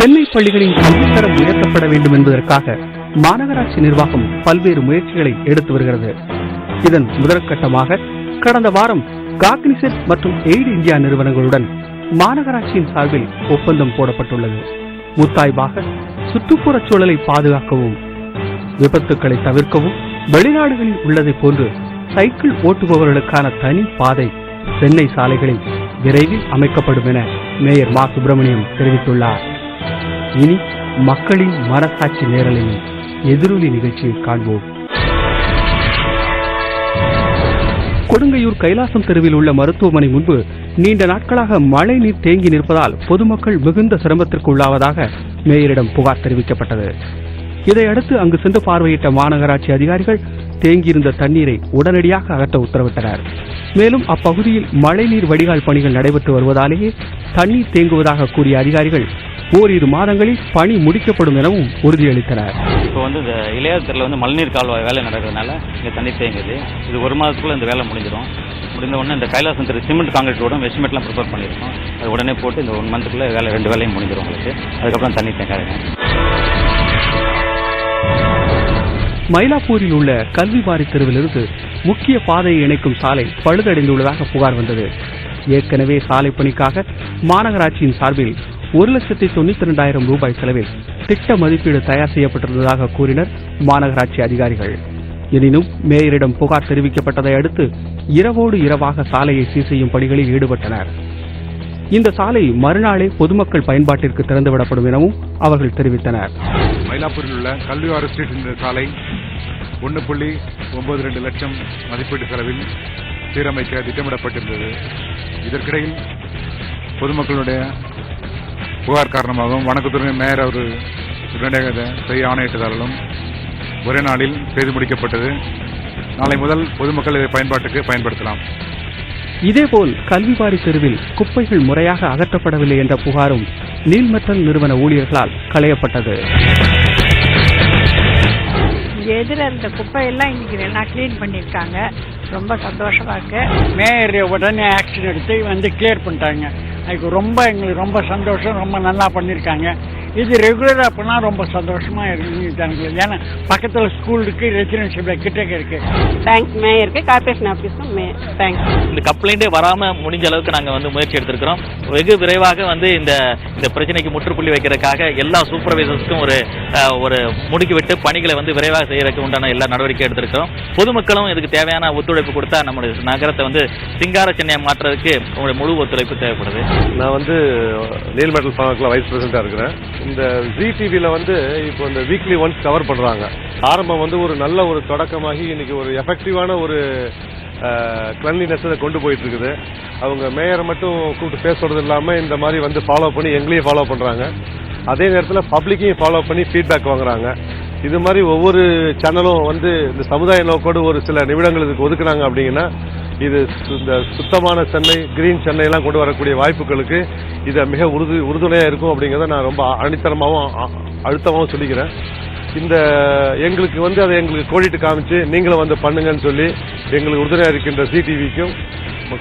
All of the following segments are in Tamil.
சென்னை பள்ளிகளின் கல்வித்தரம் உயர்த்தப்பட வேண்டும் என்பதற்காக மாநகராட்சி நிர்வாகம் பல்வேறு முயற்சிகளை எடுத்து வருகிறது. இதன் முதற்கட்டமாக கடந்த வாரம் காக்னிசெட் மற்றும் எய்டு இந்தியா நிறுவனங்களுடன் மாநகராட்சியின் சார்பில் ஒப்பந்தம் போடப்பட்டுள்ளது. முத்தாய்வாக சுற்றுப்புறச் சூழலை பாதுகாக்கவும், விபத்துக்களை தவிர்க்கவும் வெளிநாடுகளில் உள்ளதை போன்று சைக்கிள் ஓட்டுபவர்களுக்கான தனி பாதை சென்னை சாலைகளில் விரைவில் அமைக்கப்படும் என மேயர் மா சுப்பிரமணியம் தெரிவித்துள்ளார். இனி மக்களின் மனசாட்சி நேரலையில் எதிரொலி நிகழ்ச்சியை காண்போம். கொடுங்கையூர் கைலாசம் தெருவில் உள்ள மருத்துவமனை முன்பு நீண்ட நாட்களாக மழை நீர் தேங்கி நிற்பதால் பொதுமக்கள் மிகுந்த சிரமத்திற்கு உள்ளாவதாக மேயரிடம் புகார் தெரிவிக்கப்பட்டது. இதையடுத்து அங்கு சென்று பார்வையிட்ட மாநகராட்சி அதிகாரிகள் தேங்கியிருந்த தண்ணீரை உடனடியாக அகற்ற உத்தரவிட்டனர். மேலும் அப்பகுதியில் மழைநீர் வடிகால் பணிகள் நடைபெற்று வருவதாலேயே தண்ணீர் தேங்குவதாக கூறிய அதிகாரிகள் ஓரிரு மாதங்களில் பணி முடிக்கப்படும் எனவும் உறுதியளித்தனர். இப்போ இந்த இளையாத்தூரில் மழைநீர் கால்வாய் வேலை நடக்கிறதுனால இங்கே தண்ணி தேங்குது. இது ஒரு மாதத்துக்குள்ள இந்த வேலை முடிஞ்சிடும். முடிந்த உடனே இந்த கைலாசம் தெரு சிமெண்ட் காங்கிரீட் ரோடும் எஸ்டிமேட்லாம் ப்ரிப்பேர் பண்ணியிருக்கோம். அது உடனே போட்டு இந்த 1 மந்த்துக்குள்ள வேலை 2 வேலையும் முடிஞ்சிடும் உங்களுக்கு. அதுக்கப்புறம் தண்ணி தேங்காதுங்க. மயிலாப்பூரில் உள்ள கல்விவாரி தெருவிலிருந்து முக்கிய பாதையை இணைக்கும் சாலை பழுதடைந்துள்ளதாக புகார் வந்தது. ஏற்கனவே சாலை பணிக்காக மாநகராட்சியின் சார்பில் 1,92,000 ரூபாய் செலவில் திட்ட மதிப்பீடு தயார் செய்யப்பட்டிருந்ததாக கூறினர் மாநகராட்சி அதிகாரிகள். எனினும் மேயரிடம் புகார் தெரிவிக்கப்பட்டதை அடுத்து இரவோடு இரவாக சாலையை சீர் செய்யும் பணிகளில் ஈடுபட்டனர். இந்த சாலை மறுநாளே பொதுமக்கள் பயன்பாட்டிற்கு திறந்துவிடப்படும் எனவும் அவர்கள் தெரிவித்தனர். மயிலாப்பூரில் உள்ள கல்விவாரி ஸ்ட்ரீட் என்ற சாலை 1.92 லட்சம் மதிப்பீட்டு செலவில் சீரமைக்க திட்டமிடப்பட்டிருந்தது. இதற்கிடையில் பொதுமக்களுடைய புகார் காரணமாகவும் வணக்கத்துறை மேயர் அவர் உடனடியாக செய்ய ஆணையிட்டதாலும் ஒரே நாளில் செய்து முடிக்கப்பட்டது. நாளை முதல் பொதுமக்கள் இதை பயன்பாட்டுக்கு பயன்படுத்தலாம். இதேபோல் கல்விவாரி தெருவில் குப்பைகள் முறையாக அகற்றப்படவில்லை என்ற புகாரும் நீல்மெட்டல் நிறுவன ஊழியர்களால் களையப்பட்டது. எதிர இருந்த குப்பையெல்லாம் இன்னைக்கு எல்லாம் கிளீன் பண்ணியிருக்காங்க. ரொம்ப சந்தோஷமா இருக்கு. மேயர் உடனே ஆக்ஷன் எடுத்து கிளியர் பண்ணிட்டாங்க. அதுக்கு எங்களுக்கு ரொம்ப சந்தோஷம். ரொம்ப நல்லா பண்ணியிருக்காங்க. இது ரெகுலரா பண்ணா ரொம்ப சந்தோஷமா இருக்கு. ஏன்னா பக்கத்துல ஸ்கூல் இருக்கு, ரெசிடென்ஷியல் கிட்ட இருக்கு. தேங்க்ஸ் மேயருக்கு, கார்பரேஷன் ஆபீஸ்க்கும் தேங்க்ஸ். இந்த கம்ப்ளைண்டே வராம முடிஞ்ச அளவுக்கு நாங்க முயற்சி எடுத்திருக்கிறோம். வெகு விரைவாக இந்த பிரச்சனைக்கு முற்றுப்புள்ளி வைக்கிறதுக்காக எல்லா சூப்பர்வைசர்ஸ்க்கும் ஒரு முடுக்கிவிட்டு பணிகளை விரைவாக செய்யறதுக்கு உண்டான எல்லா நடவடிக்கை எடுத்திருக்கிறோம். பொதுமக்களும் இதுக்கு தேவையான ஒத்துழைப்பு கொடுத்தா நம்முடைய நகரத்தை சிங்கார சென்னையை மாற்றுறதுக்கு முழு ஒத்துழைப்பு தேவைப்படுது. நான் நீல்மெட்டல் ஃபார்மர்ஸ்ல வைஸ் பிரசிடண்டா இருக்கிறேன். இந்த ஜிடிவில இப்போ இந்த வீக்லி ஒன்ஸ் கவர் பண்றாங்க. ஆரம்பம் ஒரு நல்ல ஒரு தொடக்கமாகி இன்னைக்கு ஒரு எஃபெக்டிவான ஒரு கிளன்லினஸ் கொண்டு போயிட்டு இருக்குது. அவங்க மேயரை மட்டும் கூப்பிட்டு பேசுறது இல்லாம இந்த மாதிரி ஃபாலோ பண்ணி எங்களையும் ஃபாலோ பண்றாங்க. அதே நேரத்தில் பப்ளிக்கையும் ஃபாலோ பண்ணி ஃபீட்பேக் வாங்குறாங்க. இது மாதிரி ஒவ்வொரு சேனலும் இந்த சமுதாய நோக்கோடு ஒரு சில நிமிடங்கள் இதுக்கு ஒதுக்குனாங்க அப்படிங்கன்னா இது இந்த சுத்தமான சென்னை, கிரீன் சென்னை எல்லாம் கொண்டு வரக்கூடிய வாய்ப்புகளுக்கு இதை மிக உறுதுணையா இருக்கும் அப்படிங்கிறத நான் ரொம்ப அடித்தரமாகவும் அழுத்தமாகவும் சொல்லிக்கிறேன். இந்த எங்களுக்கு அதை எங்களுக்கு கோடிட்டு காமிச்சு நீங்களும் பண்ணுங்கன்னு சொல்லி எங்களுக்கு உறுதுணையா இருக்கின்ற சிடிவிக்கும்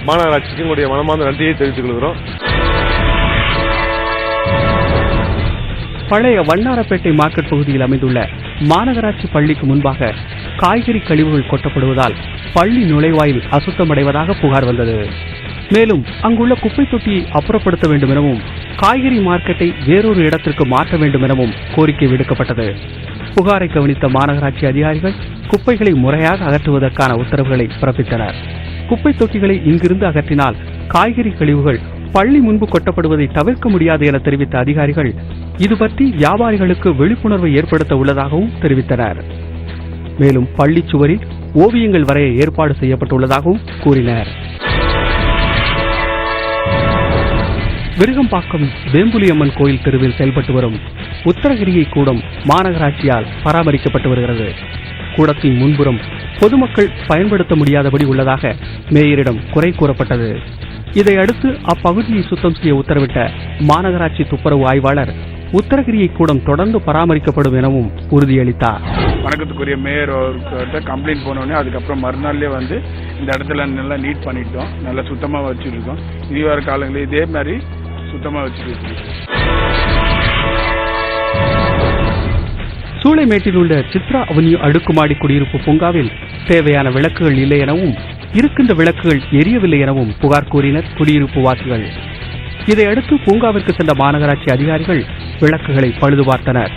மாநகராட்சிக்கும் உடைய மனமார்ந்த நன்றியை தெரிவித்துக் கொள்கிறோம். பழைய வண்ணாரப்பேட்டை மார்க்கெட் பகுதியில் அமைந்துள்ள மாநகராட்சி பள்ளிக்கு முன்பாக காய்கறி கழிவுகள் கொட்டப்படுவதால் பள்ளி நுழைவாயில் அசுத்தமடைவதாக புகார் வந்தது. மேலும் அங்குள்ள குப்பை தொட்டியை அப்புறப்படுத்த வேண்டும் எனவும் காய்கறி மார்க்கெட்டை வேறொரு இடத்திற்கு மாற்ற வேண்டும் எனவும் கோரிக்கை விடுக்கப்பட்டது. புகாரை கவனித்த மாநகராட்சி அதிகாரிகள் குப்பைகளை முறையாக அகற்றுவதற்கான உத்தரவுகளை பிறப்பித்தனர். குப்பை தொட்டிகளை இங்கிருந்து அகற்றினால் காய்கறி கழிவுகள் பள்ளி முன்பு கொட்டப்படுவதை தவிர்க்க முடியாது என தெரிவித்த அதிகாரிகள் இது பற்றி வியாபாரிகளுக்கு விழிப்புணர்வை ஏற்படுத்த உள்ளதாகவும் தெரிவித்தனர். மேலும் பள்ளி சுவரில் ஓவியங்கள் வரைய ஏற்பாடு செய்யப்பட்டுள்ளதாகவும் கூறினர். விருகம்பாக்கம் வேம்புலியம்மன் கோயில் தெருவில் செயல்பட்டு வரும் உத்தரகிரியை கூடம் மாநகராட்சியால் பராமரிக்கப்பட்டு வருகிறது. கூடத்தின் முன்புறம் பொதுமக்கள் பயன்படுத்த முடியாதபடி உள்ளதாக மேயரிடம் குறை கூறப்பட்டது. இதையடுத்து அப்பகுதியை சுத்தம் செய்ய உத்தரவிட்ட மாநகராட்சி துப்புரவு ஆய்வாளர் உத்தரகிரியை கூடம் தொடர்ந்து பராமரிக்கப்படும் எனவும் உறுதியளித்தார். வணக்கத்துக்குரிய மேயர் அவர்கிட்ட கம்ப்ளைண்ட் போனோடனே அதுக்கப்புறம் மறுநாள்லேயே இந்த இடத்துல நல்லா நீட் பண்ணிட்டோம், நல்லா சுத்தமாக வச்சுருக்கோம். இனி வர காலங்களில் இதே மாதிரி சுத்தமாக வச்சுட்டு சூளைமேட்டில் உள்ள சித்ரா அவென்யூ அடுக்குமாடி குடியிருப்பு பூங்காவில் தேவையான விளக்குகள் இல்லை எனவும் இருக்கின்ற விளக்குகள் எரியவில்லை எனவும் புகார் கூறினர் குடியிருப்பு வாசிகள். இதையடுத்து பூங்காவிற்கு சென்ற மாநகராட்சி அதிகாரிகள் விளக்குகளை பழுது பார்த்தனர்.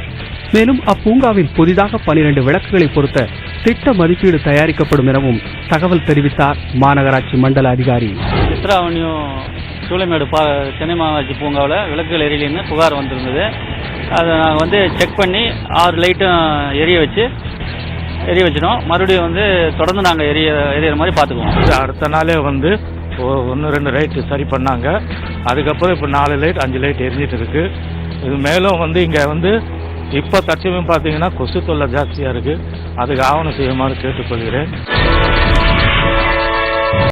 மேலும் அப்பூங்காவில் புதிதாக 12 விளக்குகளை பொருத்த திட்ட மதிப்பீடு தயாரிக்கப்படும் எனவும் தகவல் தெரிவித்தார் மாநகராட்சி மண்டல அதிகாரி. சித்ரா அவென்யூ சூளைமேடு சென்னை மாநகராட்சி பூங்காவில் விளக்குகள் எரியலைன்னு புகார் வந்திருந்தது. அதை நாங்கள் செக் பண்ணி 6 லைட்டும் எரிய வச்சிடும். மறுபடியும் தொடர்ந்து நாங்கள் எரியற மாதிரி பார்த்துக்குவோம். அடுத்த நாளே 1-2 லைட் சரி பண்ணாங்க. அதுக்கப்புறம் இப்போ 4 லைட் 5 லைட் எரிஞ்சிட்டு இருக்கு. இது மேலும் இங்கே இப்போ தற்சமயம் பார்த்தீங்கன்னா கொசு தொல்லை ஜாஸ்தியாக இருக்குது. அதுக்கு ஆவணம் செய்யுமாறு கேட்டுக்கொள்கிறேன்.